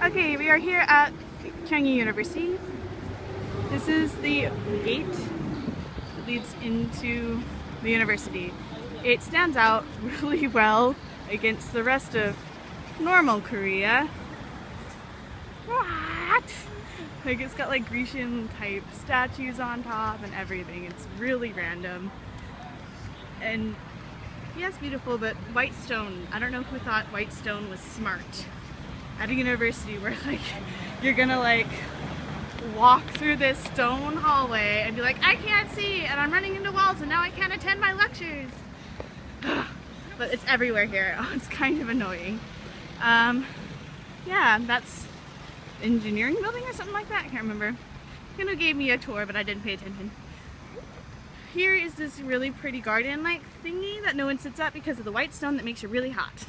Okay, we are here at Kyunghee University. This is the gate that leads into the university. It stands out really well against the rest of normal Korea. What? Like, it's got like Grecian type statues on top and everything. It's really random. And yes, beautiful, but white stone. I don't know who thought white stone was smart at a university where like you're gonna like walk through this stone hallway and be like, I can't see and I'm running into walls and now I can't attend my lectures. But it's everywhere here. Oh, it's kind of annoying. Yeah, that's engineering building or something like that. I can't remember. Kino gave me a tour, but I didn't pay attention. Here is this really pretty garden-like thingy that no one sits at because of the white stone that makes you really hot.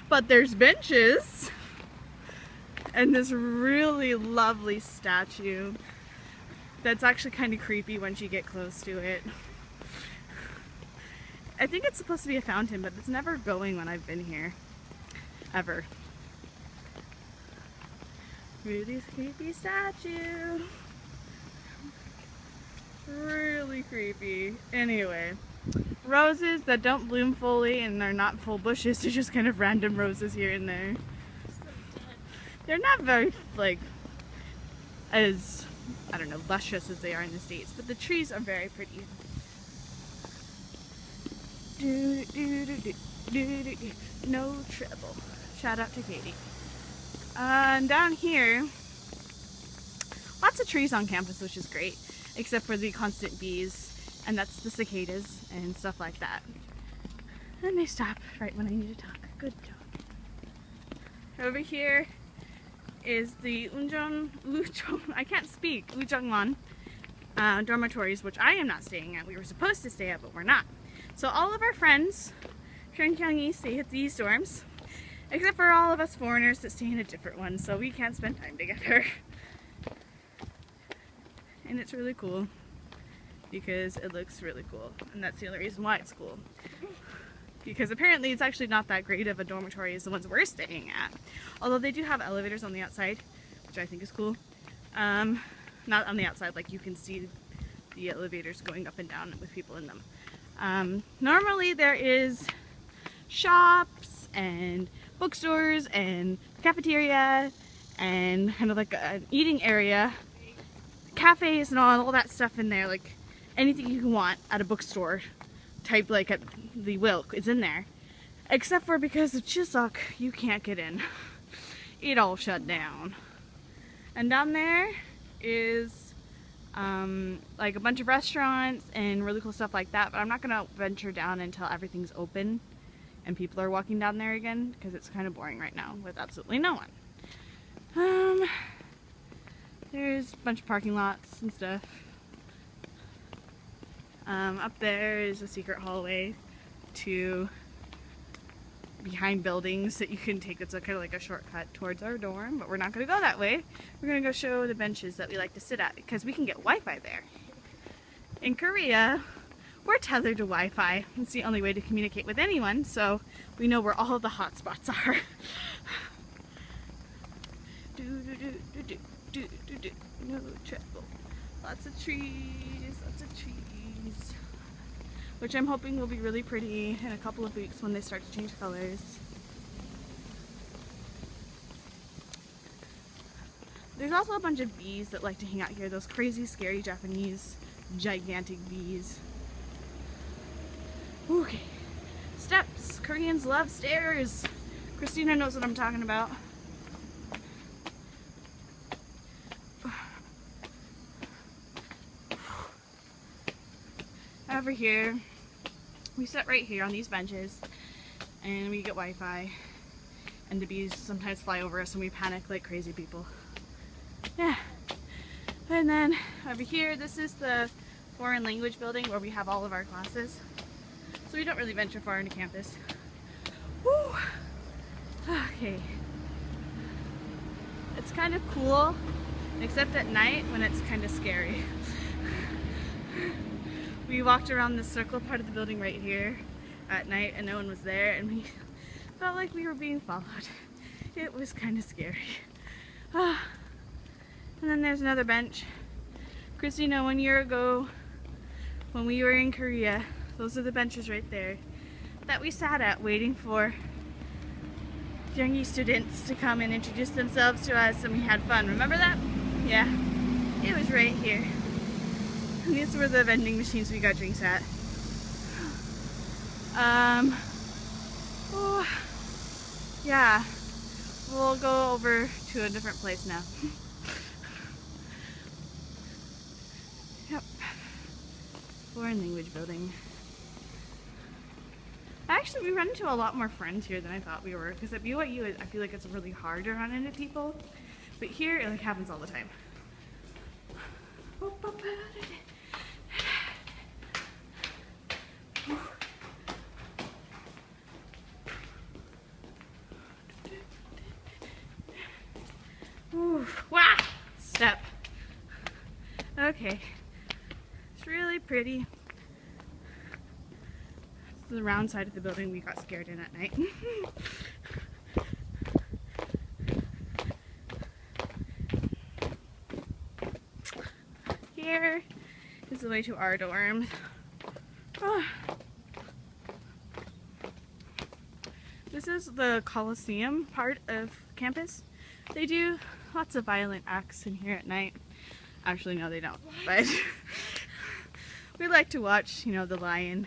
But there's benches and this really lovely statue that's actually kind of creepy once you get close to it. I think it's supposed to be a fountain, but it's never going when I've been here. Ever. Really creepy statue. Really creepy. Anyway, roses that don't bloom fully and they're not full bushes, they're just kind of random roses here and there. They're not very, like, as, I don't know, luscious as they are in the States, but the trees are very pretty. No trouble. Shout out to Katie. And down here, lots of trees on campus, which is great, except for the constant bees, and that's the cicadas and stuff like that. And they stop right when I need to talk. Good job. Over here is the I can't speak, Ujongwon dormitories, which I am not staying at. We were supposed to stay at, but we're not. So all of our friends from Kyunghee stay at these dorms, except for all of us foreigners that stay in a different one, so we can't spend time together. And it's really cool because it looks really cool, and that's the only reason why it's cool. Because apparently it's actually not that great of a dormitory as the ones we're staying at. Although they do have elevators on the outside, which I think is cool. Not on the outside, like you can see the elevators going up and down with people in them. Normally there is shops and bookstores and cafeteria and kind of like an eating area, cafes and all that stuff in there, like anything you can want at a bookstore type, like at the Wilk is in there, except for because of Chisok you can't get in. It all shut down. And down there is like a bunch of restaurants and really cool stuff like that, but I'm not gonna venture down until everything's open and people are walking down there again, because it's kind of boring right now with absolutely no one. There's a bunch of parking lots and stuff. Up there is a secret hallway to behind buildings that you can take. It's kind of like a shortcut towards our dorm, but we're not going to go that way. We're going to go show the benches that we like to sit at because we can get Wi-Fi there. In Korea, we're tethered to Wi-Fi. It's the only way to communicate with anyone, so we know where all of the hotspots are. No trouble. Lots of trees, which I'm hoping will be really pretty in a couple of weeks when they start to change colors. There's also a bunch of bees that like to hang out here, those crazy, scary Japanese gigantic bees. Okay, steps. Koreans love stairs. Christina knows what I'm talking about. Over here, we sit right here on these benches and we get Wi-Fi, and the bees sometimes fly over us and we panic like crazy people. Yeah. And then over here, this is the foreign language building where we have all of our classes, so we don't really venture far into campus. Woo! Okay. It's kind of cool, except at night when it's kind of scary. We walked around the circle part of the building right here at night and no one was there, and we felt like we were being followed. it was kind of scary. And then there's another bench. Christina, 1 year ago when we were in Korea, those are the benches right there that we sat at waiting for kyunghee students to come and introduce themselves to us, and we had fun. Remember that? Yeah, it was right here. And these were the vending machines we got drinks at. Oh, yeah, we'll go over to a different place now. Yep, foreign language building. Actually, we run into a lot more friends here than I thought we were, because at BYU I feel like it's really hard to run into people, but here it like happens all the time. Ooh, wow! Step. Okay. It's really pretty. It's the round side of the building we got scared in at night. Here is the way to our dorms. Oh. This is the Coliseum part of campus. They do lots of violent acts in here at night. Actually, no, they don't. But we like to watch, you know, the lion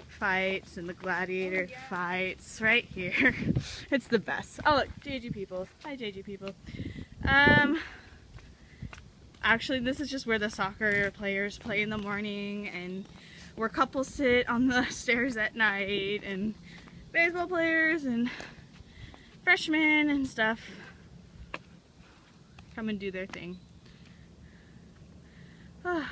fights and the gladiator fights right here. It's the best. Oh, look, JG people. Hi, JG people. Actually, this is just where the soccer players play in the morning, and where couples sit on the stairs at night, and baseball players and freshmen and stuff come and do their thing. Our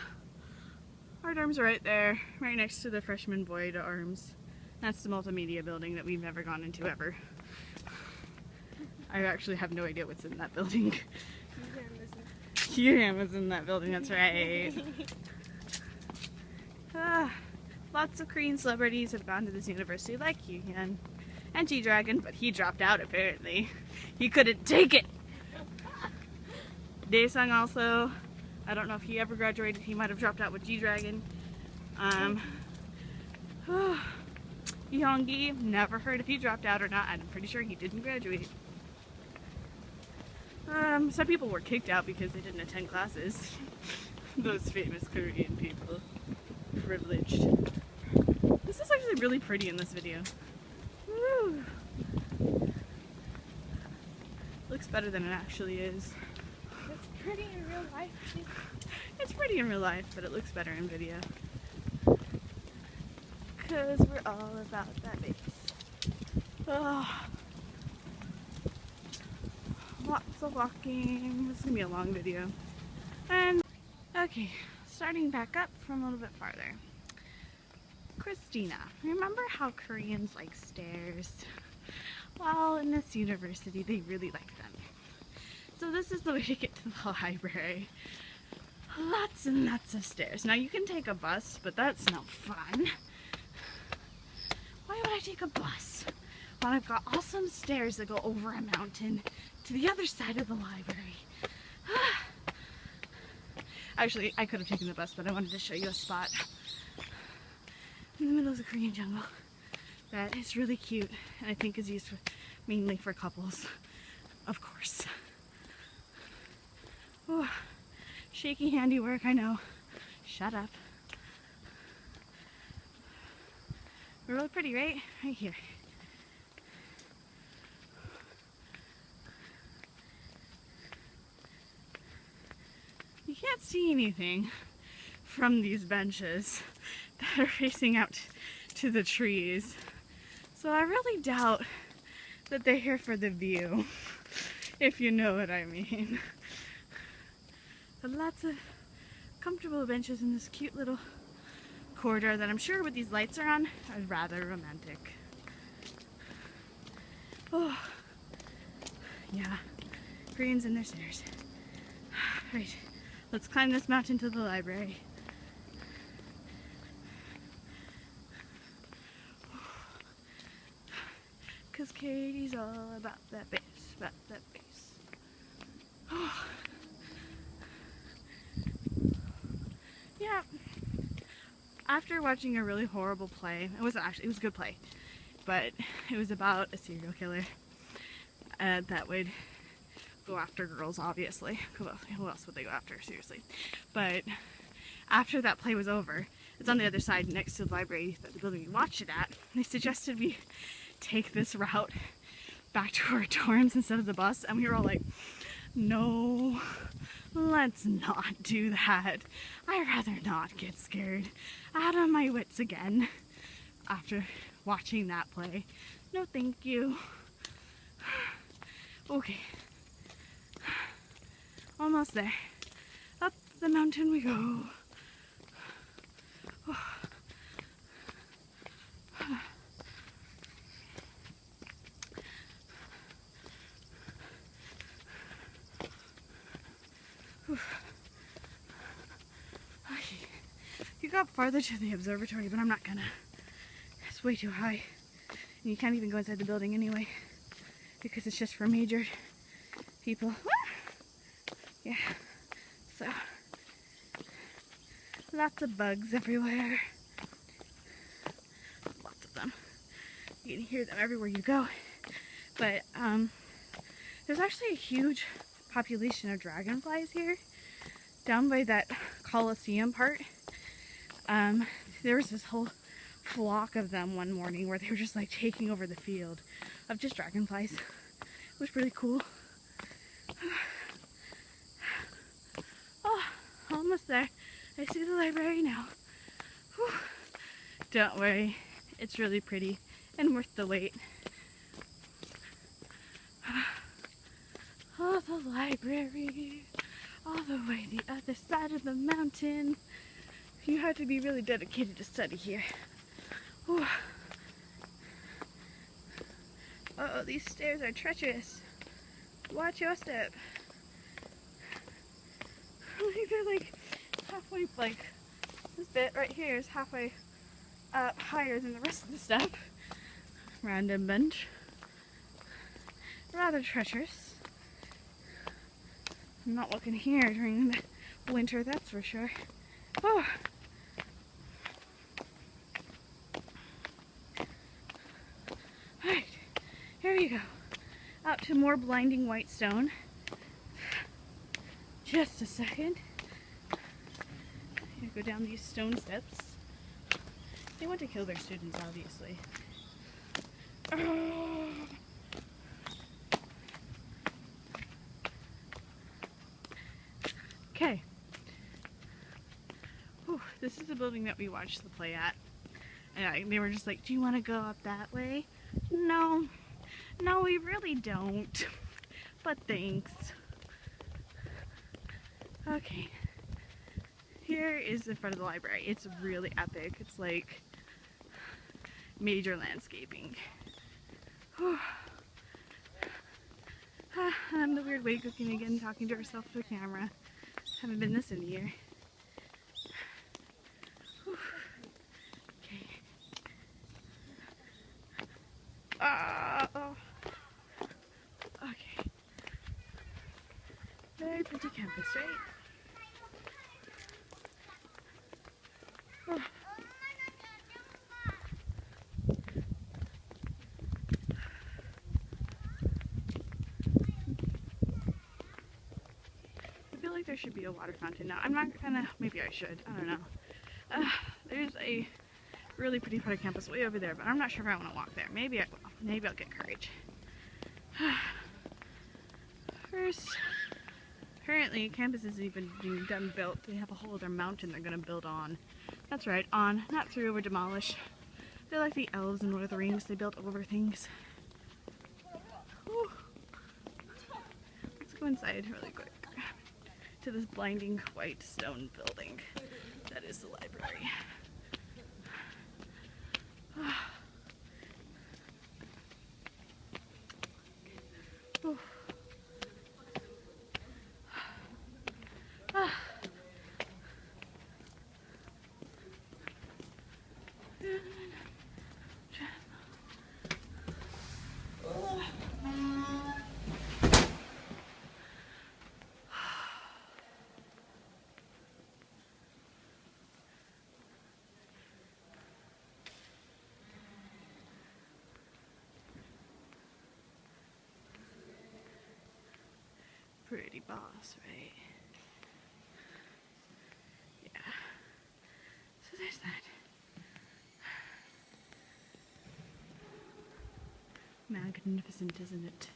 dorms are right there, right next to the freshman boy dorms. That's the multimedia building that we've never gone into ever. I actually have no idea what's in that building. Kyunghee is in that building, that's right. Lots of Korean celebrities have gone to this university, like Kyunghee and G-Dragon, but he dropped out apparently. He couldn't take it. Daesung also, I don't know if he ever graduated, he might have dropped out with G-Dragon. Kyunghee, never heard if he dropped out or not. I'm pretty sure he didn't graduate. Some people were kicked out because they didn't attend classes. Those famous Korean people. Privileged. This is actually really pretty in this video. Woo. Looks better than it actually is. It's pretty in real life too. It's pretty in real life, but it looks better in video. Because we're all about that bass. Oh. Lots of walking. This is going to be a long video. And, okay, starting back up from a little bit farther. Christina, remember how Koreans like stairs? Well, in this university, they really like them. So this is the way to get to the library. Lots and lots of stairs. Now you can take a bus, but that's no fun. Why would I take a bus when I've got awesome stairs that go over a mountain to the other side of the library? Actually, I could have taken the bus, but I wanted to show you a spot in the middle of the Korean jungle that is really cute, and I think is used mainly for couples, of course. Oh, shaky handiwork, I know. Shut up. Really pretty, right? Right here. You can't see anything from these benches that are facing out to the trees. So I really doubt that they're here for the view, if you know what I mean. But lots of comfortable benches in this cute little corridor that I'm sure with these lights are on are rather romantic. Oh, yeah, Koreans and their stairs. Right, let's climb this mountain to the library. Cause Katie's all about that bass. that face. Yeah. After watching a really horrible play, it was a good play, but it was about a serial killer that would go after girls, obviously. Who else would they go after, seriously? But after that play was over, it's on the other side next to the library, the building we watched it at. They suggested we take this route back to our dorms instead of the bus, and we were all like, no, let's not do that. I'd rather not get scared out of my wits again after watching that play. No thank you. Okay, almost there. Up the mountain we go. You got farther to the observatory, but I'm not gonna. It's way too high. And you can't even go inside the building anyway, because it's just for major people. Yeah, so lots of bugs everywhere. Lots of them. You can hear them everywhere you go. But there's actually a huge population of dragonflies here, down by that Coliseum part. There was this whole flock of them one morning where they were just like taking over the field of just dragonflies. It was really cool. Oh, almost there. I see the library now. Whew. Don't worry, it's really pretty and worth the wait. Oh, the library, all the way the other side of the mountain. You have to be really dedicated to study here. Whew. Uh-oh, these stairs are treacherous. Watch your step. They're like halfway, like this bit right here is halfway up higher than the rest of the step. Random bench. Rather treacherous. I'm not walking here during the winter, that's for sure. Oh. Alright, here we go. Out to more blinding white stone. Just a second. I'm gonna go down these stone steps. They want to kill their students, obviously. Okay. This is the building that we watched the play at. And they were just like, do you want to go up that way? No. No, we really don't. But thanks. Okay. Here is the front of the library. It's really epic. It's like major landscaping. I'm the weird way cooking again, talking to herself to the camera. Haven't been this in a year. Okay. Oh. Okay. Very pretty campus, right? Oh. I feel like there should be a water fountain now. I'm not gonna, maybe I should, I don't know. There's a really pretty part of campus way over there, but I'm not sure if I want to walk there. Maybe I will. Maybe I'll get courage. First, apparently campus isn't even being done built. They have a whole other mountain they're gonna build on. That's right, on, not through or demolish. They're like the elves in Lord of the Rings. They built over things. Whew. Let's go inside really quick to this blinding white stone building that is the library. Oh. pretty boss, right? Yeah. So there's that. Magnificent, isn't it?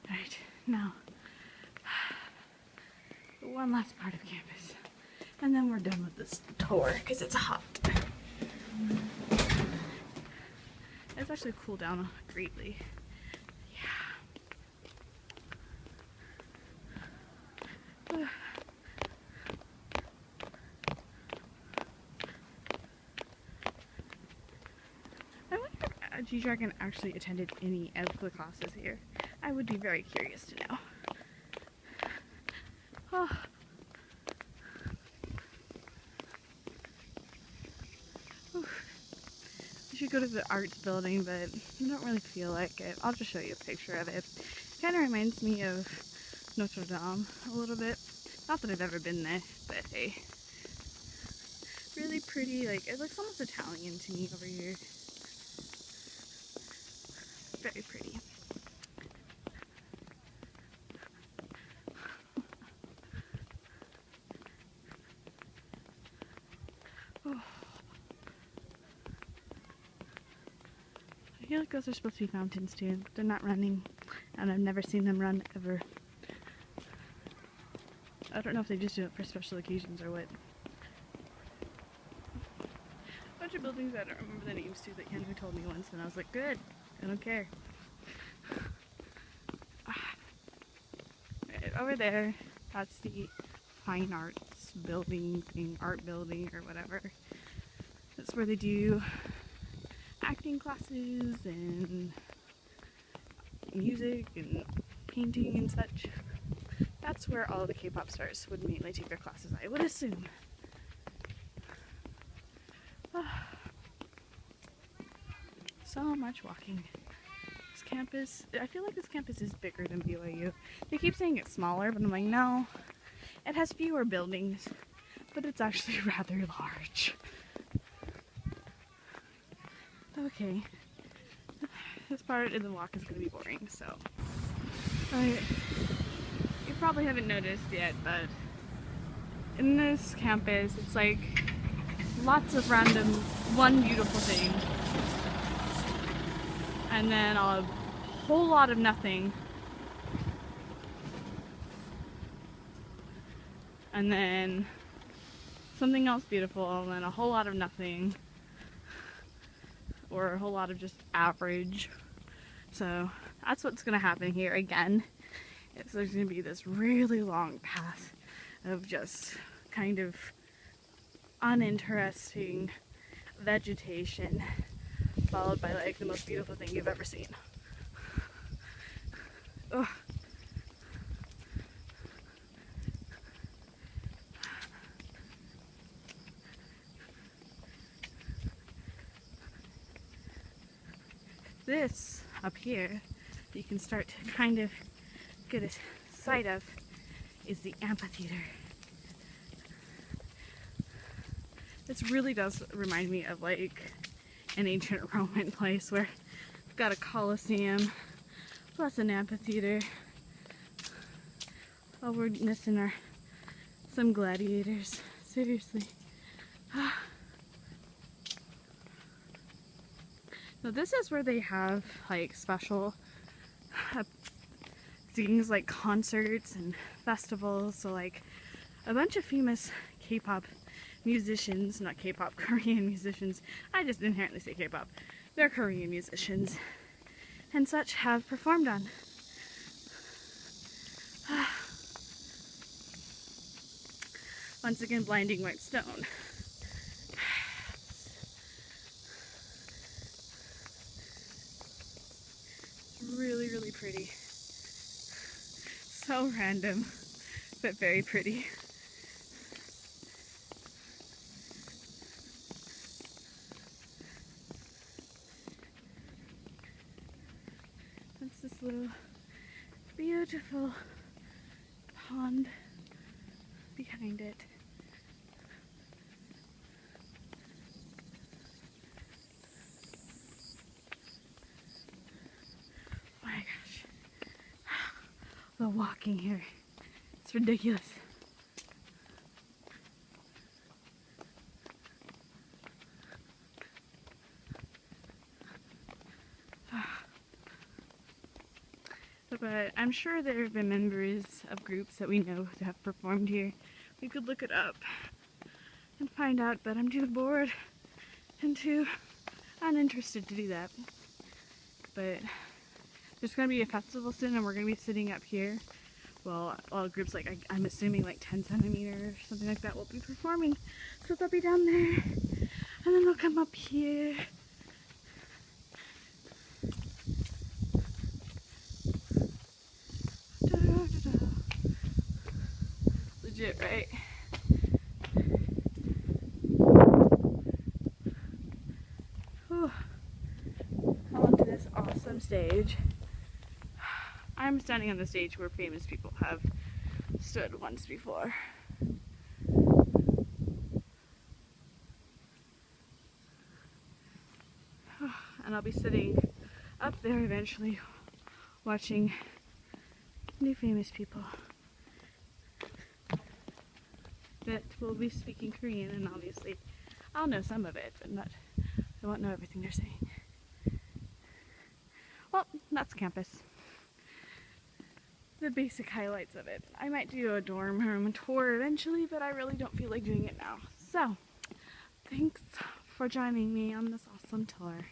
Right, now, one last part of campus. And then we're done with this tour because it's hot. It's actually cooled down greatly. Yeah. I wonder if G-Dragon actually attended any of the classes here. I would be very curious to know. Oh. We should go to the arts building, but I don't really feel like it. I'll just show you a picture of it. It kind of reminds me of Notre Dame a little bit. Not that I've ever been there, but hey. Really pretty, like it looks almost Italian to me over here. Very pretty. Oh. I feel like those are supposed to be fountains too, but they're not running, and I've never seen them run ever. I don't know if they just do it for special occasions or what. A bunch of buildings I don't remember the names to that Kyunghee told me once, and I was like, good, I don't care. Right over there, that's the fine arts building thing, art building or whatever. That's where they do acting classes and music and painting and such. That's where all the K-pop stars would mainly take their classes, I would assume. So much walking. This campus, I feel like this campus is bigger than BYU. They keep saying it's smaller, but I'm like, no. It has fewer buildings, but it's actually rather large. Okay. This part of the walk is going to be boring, so. You probably haven't noticed yet, but in this campus, it's like lots of random, one beautiful thing, and then a whole lot of nothing, and then something else beautiful, and then a whole lot of nothing, or a whole lot of just average. So that's what's going to happen here again. There's going to be this really long path of just kind of uninteresting vegetation, followed by like the most beautiful thing you've ever seen. Ugh. This up here, you can start to kind of get a sight of, is the amphitheater. This really does remind me of like an ancient Roman place where we've got a Coliseum plus an amphitheater. All we're missing are some gladiators. Seriously. So this is where they have like special things like concerts and festivals. So like a bunch of famous K-pop musicians, not K-pop, Korean musicians. I just inherently say K-pop. They're Korean musicians and such have performed on. Once again, blinding white stone. Really, really pretty. So random, but very pretty. That's this little beautiful pond behind it. Oh my gosh. The walking here It's ridiculous. But I'm sure there have been members of groups that we know who have performed here. We could look it up and find out, but I'm too bored and too uninterested to do that. But there's going to be a festival soon and we're going to be sitting up here. Well, all groups, like I'm assuming like 10 centimeter or something like that will be performing. So they'll be down there and then they'll come up here. Legit, right? Whew. Onto this awesome stage. I'm standing on the stage where famous people have stood once before. And I'll be sitting up there eventually watching new famous people that will be speaking Korean, and obviously I'll know some of it, but I won't know everything they're saying. Well, that's campus. The basic highlights of it. I might do a dorm room tour eventually, but I really don't feel like doing it now. So, thanks for joining me on this awesome tour.